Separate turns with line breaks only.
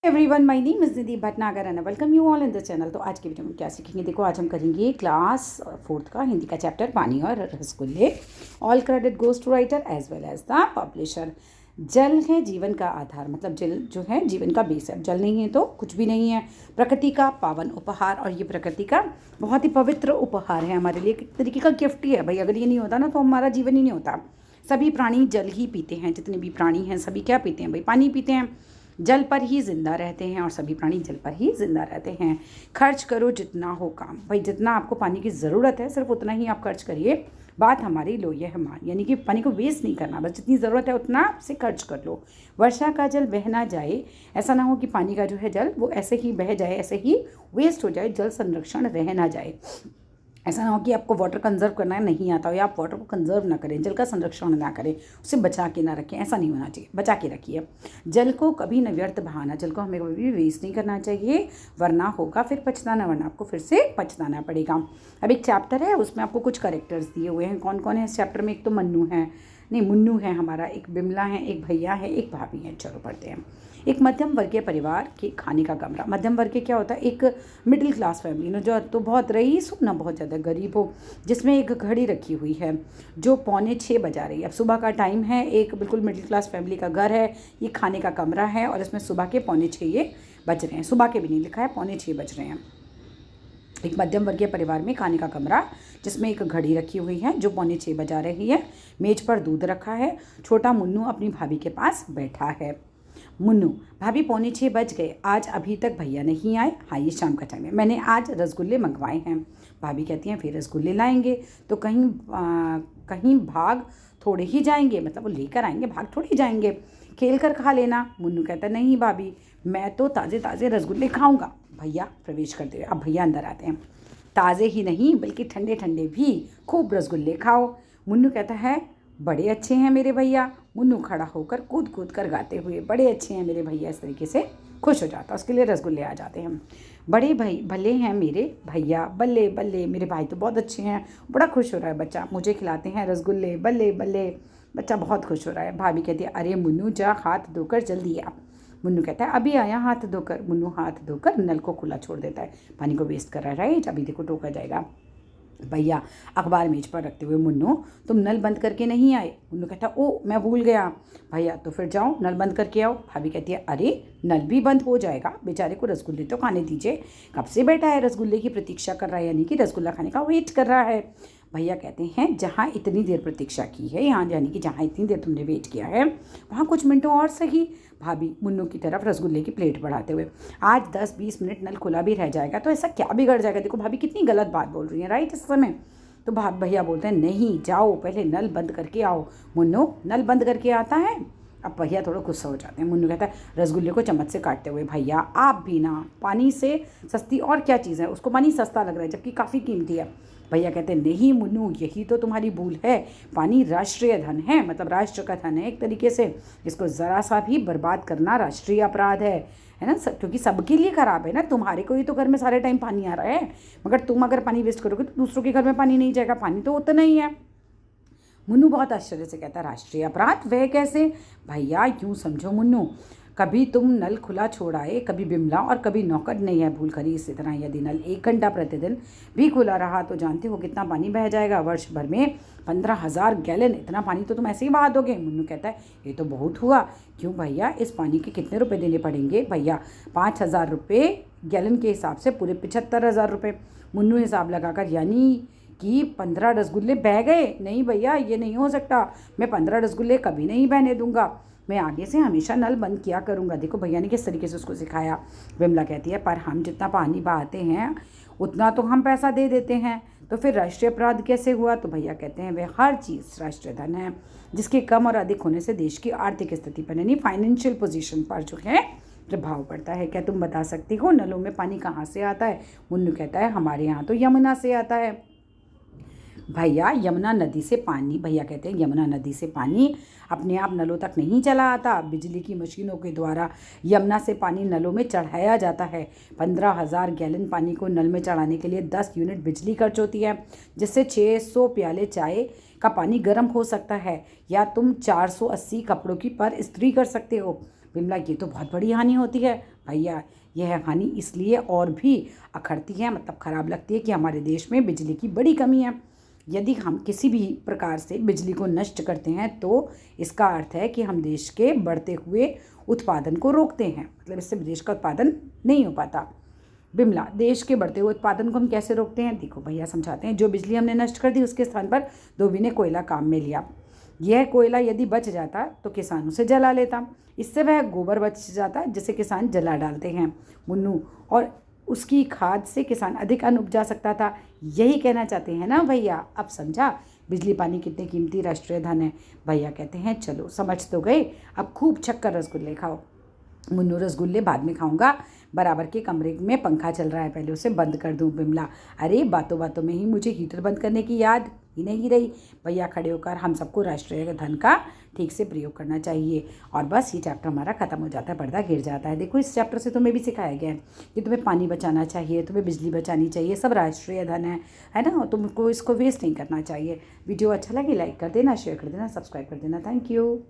Everyone, my name is Nidhi Bhatnagar and welcome you all in the channel. तो आज की video में क्या सीखेंगे, देखो आज हम करेंगे क्लास 4th का हिंदी का चैप्टर पानी और रसगुल्ले। All credit goes to writer as well as the publisher. जल है जीवन का आधार, मतलब जल जो है जीवन का बेस है। जल नहीं है तो कुछ भी नहीं है। प्रकृति का पावन उपहार, और ये प्रकृति का बहुत ही पवित्र उपहार है हमारे लिए, एक तरीके का गिफ्ट ही है भाई। अगर ये नहीं होता ना तो हमारा जीवन ही नहीं होता। सभी प्राणी जल ही पीते हैं, जितने भी प्राणी हैं सभी क्या पीते हैं भाई, पानी पीते हैं। जल पर ही जिंदा रहते हैं और सभी प्राणी जल पर ही जिंदा रहते हैं। खर्च करो जितना हो काम, भाई जितना आपको पानी की ज़रूरत है सिर्फ उतना ही आप खर्च करिए। बात हमारी लो, यह हमारी, यानी कि पानी को वेस्ट नहीं करना, बस जितनी ज़रूरत है उतना से खर्च कर लो। वर्षा का जल बह ना जाए, ऐसा ना हो कि पानी का जो है जल वो ऐसे ही बह जाए, ऐसे ही वेस्ट हो जाए, जल संरक्षण रह ना जाए। ऐसा ना हो कि आपको वाटर कंजर्व करना नहीं आता हो या आप वाटर को कंजर्व ना करें, जल का संरक्षण ना करें, उसे बचा के ना रखें। ऐसा नहीं होना चाहिए, बचा के रखिए। जल को कभी न व्यर्थ बहाना, जल को हमें कभी भी वेस्ट नहीं करना चाहिए, वरना होगा फिर पछताना, वरना आपको फिर से पछताना पड़ेगा। अब एक चैप्टर है, उसमें आपको कुछ कैरेक्टर्स दिए हुए हैं। कौन कौन है इस चैप्टर में? एक तो मन्नू है, नहीं मुन्नू है हमारा, एक बिमला है, एक भैया है, एक भाभी है। चलो पढ़ते हैं। एक मध्यम वर्गीय परिवार के खाने का कमरा। मध्यम वर्गीय क्या होता है? एक मिडिल क्लास फैमिली ना, जो तो बहुत रईस हो ना बहुत ज़्यादा गरीब हो, जिसमें एक घड़ी रखी हुई है जो 5:45 बजा रही है। अब सुबह का टाइम है, एक बिल्कुल मिडिल क्लास फैमिली का घर है, ये खाने का कमरा है और इसमें सुबह के 5:45 ये बज रहे हैं। सुबह के भी नहीं लिखा है, 5:45 बज रहे हैं। एक मध्यम वर्गीय परिवार में खाने का कमरा जिसमें एक घड़ी रखी हुई है जो 5:45 बजा रही है। मेज पर दूध रखा है। छोटा मुन्नू अपनी भाभी के पास बैठा है। मुन्नू: भाभी 5:45 बज गए, आज अभी तक भैया नहीं आए। हाँ, ये शाम का टाइम है, मैंने आज रसगुल्ले मंगवाए हैं। भाभी कहती हैं फिर रसगुल्ले लाएंगे तो कहीं भाग थोड़े ही जाएंगे, मतलब वो लेकर आएंगे, भाग थोड़े ही जाएंगे। खेल कर खा लेना। मुन्नू कहता नहीं भाभी, मैं तो ताज़े ताज़े रसगुल्ले खाऊंगा। भैया प्रवेश करते हुए, अब भैया अंदर आते हैं। ताज़े ही नहीं बल्कि ठंडे ठंडे भी खूब रसगुल्ले खाओ। मुन्नू कहता है बड़े अच्छे हैं मेरे भैया। मुन्नू खड़ा होकर कूद कूद कर गाते हुए बड़े अच्छे हैं मेरे भैया इस तरीके से खुश हो जाता है, उसके लिए रसगुल्ले आ जाते हैं। बड़े भाई भले हैं मेरे भैया, बल्ले बल्ले मेरे भाई तो बहुत अच्छे हैं। बड़ा खुश हो रहा है बच्चा, मुझे खिलाते हैं रसगुल्ले, बल्ले बल्ले। बच्चा बहुत खुश हो रहा है। भाभी कहती है अरे मुन्नू जा हाथ धोकर जल्दी आ। मुन्नू कहता है अभी आया हाथ धोकर। मुन्नू हाथ धोकर नल को खुला छोड़ देता है, पानी को वेस्ट कर रहा है राइट, अभी देखो टोका जाएगा। भैया अखबार मेज पर रखते हुए: मुन्नू तुम नल बंद करके नहीं आए। मुन्नू कहता ओ मैं भूल गया। भैया तो फिर जाओ नल बंद करके आओ। भाभी कहती है अरे नल भी बंद हो जाएगा, बेचारे को रसगुल्ले तो खाने दीजिए, कब से बैठा है रसगुल्ले की प्रतीक्षा कर रहा है, यानी कि रसगुल्ला खाने का वेट कर रहा है। भैया कहते हैं जहाँ इतनी देर प्रतीक्षा की है, यहाँ यानी कि जहाँ इतनी देर तुमने वेट किया है वहाँ कुछ मिनटों और सही। भाभी मुन्नू की तरफ रसगुल्ले की प्लेट बढ़ाते हुए: आज 10-20 मिनट नल खुला भी रह जाएगा तो ऐसा क्या बिगड़ जाएगा। देखो भाभी कितनी गलत बात बोल रही है राइट इस समय। तो भैया बोलते हैं नहीं जाओ पहले नल बंद करके आओ। मुन्नू नल बंद करके आता है। अब भैया थोड़ा गुस्सा हो जाते हैं। मुन्नू कहता है रसगुल्ले को चम्मच से काटते हुए: भैया आप भी ना, पानी से सस्ती और क्या चीज़ है, उसको पानी सस्ता लग रहा है जबकि काफ़ी कीमती है। भैया कहते हैं नहीं मुन्नू यही तो तुम्हारी भूल है, पानी राष्ट्रीय धन है, मतलब राष्ट्र का धन है एक तरीके से, इसको ज़रा सा भी बर्बाद करना राष्ट्रीय अपराध है ना, क्योंकि सबके लिए ख़राब है ना। तुम्हारे को ही तो घर में सारे टाइम पानी आ रहा है, मगर तुम अगर पानी वेस्ट करोगे तो दूसरों के घर में पानी नहीं जाएगा, पानी तो उतना ही है। मुन्नू बहुत आश्चर्य से कहता है राष्ट्रीय अपराध वह कैसे? भैया यूँ समझो मुन्नू, कभी तुम नल खुला छोड़ाए, कभी बिमला और कभी नौकर नहीं है भूल करी। इसी तरह यदि नल 1 घंटा प्रतिदिन भी खुला रहा तो जानते हो कितना पानी बह जाएगा, वर्ष भर में 15,000 गैलन। इतना पानी तो तुम ऐसे ही बहा दोगे। मुन्नू कहता है ये तो बहुत हुआ। क्यों भैया, इस पानी के कितने रुपए देने पड़ेंगे? भैया 5,000 रुपये गैलन के हिसाब से पूरे 75,000 रुपये। मुन्नू हिसाब लगाकर यानी कि 15 रसगुल्ले बह गए। नहीं भैया ये नहीं हो सकता, मैं 15 रसगुल्ले कभी नहीं बहने दूंगा, मैं आगे से हमेशा नल बंद किया करूँगा। देखो भैया ने किस तरीके से उसको सिखाया। विमला कहती है पर हम जितना पानी बहाते हैं उतना तो हम पैसा दे देते हैं, तो फिर राष्ट्रीय अपराध कैसे हुआ? तो भैया कहते हैं वह हर चीज़ राष्ट्रीय धन है जिसके कम और अधिक होने से देश की आर्थिक स्थिति पर यानी फाइनेंशियल पोजीशन पर जो है प्रभाव पड़ता है। क्या तुम बता सकती हो नलों में पानी कहाँ से आता है? मुन्नू कहता है हमारे यहाँ तो यमुना से आता है। भैया यमुना नदी से पानी, भैया कहते हैं यमुना नदी से पानी अपने आप नलों तक नहीं चला आता, बिजली की मशीनों के द्वारा यमुना से पानी नलों में चढ़ाया जाता है। 15,000 गैलन पानी को नल में चढ़ाने के लिए 10 यूनिट बिजली खर्च होती है, जिससे 600 प्याले चाय का पानी गर्म हो सकता है, या तुम 480 कपड़ों की पर इस्त्री कर सकते हो। बिमला ये तो बहुत बड़ी हानि होती है भैया। यह हानि इसलिए और भी अखरती है, मतलब ख़राब लगती है कि हमारे देश में बिजली की बड़ी कमी है। यदि हम किसी भी प्रकार से बिजली को नष्ट करते हैं तो इसका अर्थ है कि हम देश के बढ़ते हुए उत्पादन को रोकते हैं, मतलब इससे देश का उत्पादन नहीं हो पाता। बिमला देश के बढ़ते हुए उत्पादन को हम कैसे रोकते हैं? देखो भैया समझाते हैं। जो बिजली हमने नष्ट कर दी उसके स्थान पर धोबी ने कोयला काम में लिया। यह कोयला यदि बच जाता तो किसान उसे जला लेता। इससे वह गोबर बच जाता जिसे किसान जला डालते हैं मुन्नू, और उसकी खाद से किसान अधिक अन्न उपजा सकता था। यही कहना चाहते हैं ना भैया? अब समझा बिजली पानी कितने कीमती राष्ट्रीय धन है। भैया कहते हैं चलो समझ तो गए, अब खूब छक्कर रसगुल्ले खाओ। मुन्नू रसगुल्ले बाद में खाऊंगा, बराबर के कमरे में पंखा चल रहा है, पहले उसे बंद कर दूं। बिमला अरे बातों बातों में ही मुझे हीटर बंद करने की याद ही नहीं रही। भैया खड़े होकर हम सबको राष्ट्रीय धन का ठीक से प्रयोग करना चाहिए। और बस ये चैप्टर हमारा खत्म हो जाता है, पर्दा गिर जाता है। देखो इस चैप्टर से तुम्हें भी सिखाया गया है कि तुम्हें पानी बचाना चाहिए, तुम्हें बिजली बचानी चाहिए, सब राष्ट्रीय धन है ना, तुमको इसको वेस्ट नहीं करना चाहिए। वीडियो अच्छा लगे लाइक कर देना, शेयर कर देना, सब्सक्राइब कर देना। Thank you.